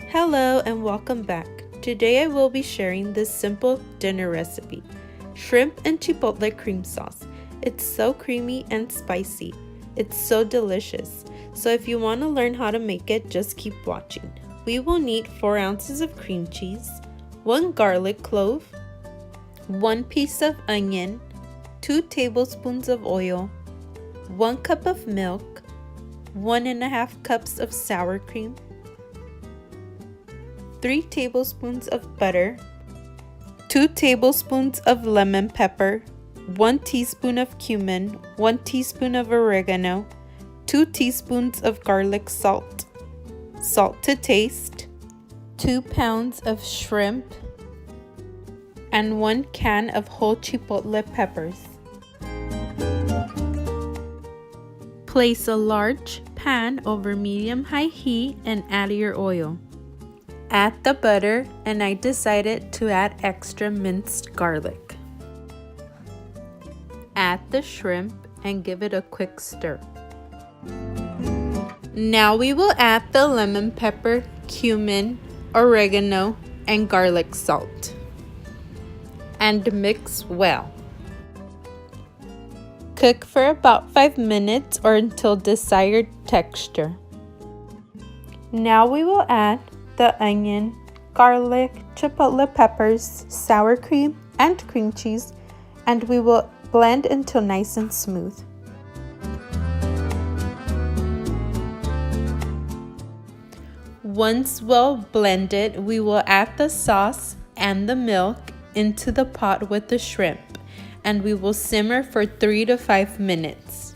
Hello and welcome back. Today I will be sharing this simple dinner recipe, shrimp and chipotle cream sauce. It's so creamy and spicy. It's so delicious. So if you want to learn how to make it, just keep watching. We will need 4 ounces of cream cheese, 1 garlic clove, 1 piece of onion, 2 tablespoons of oil, 1 cup of milk, 1.5 cups of sour cream, 3 tablespoons of butter, 2 tablespoons of lemon pepper, 1 teaspoon of cumin, 1 teaspoon of oregano, 2 teaspoons of garlic salt, salt to taste, 2 pounds of shrimp, and 1 can of whole chipotle peppers. Place a large pan over medium-high heat and add your oil. Add the butter, and I decided to add extra minced garlic. Add the shrimp and give it a quick stir. Now we will add the lemon pepper, cumin, oregano, and garlic salt. And mix well. Cook for about 5 minutes or until desired texture. Now we will add the onion, garlic, chipotle peppers, sour cream, and cream cheese, and we will blend until nice and smooth. Once well blended, we will add the sauce and the milk into the pot with the shrimp, and we will simmer for 3 to 5 minutes.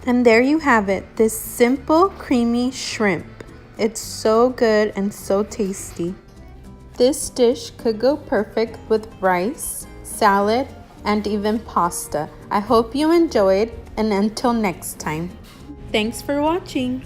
And there you have it, this simple creamy shrimp. It's so good and so tasty. This dish could go perfect with rice, salad, and even pasta. I hope you enjoyed, and until next time. Thanks for watching.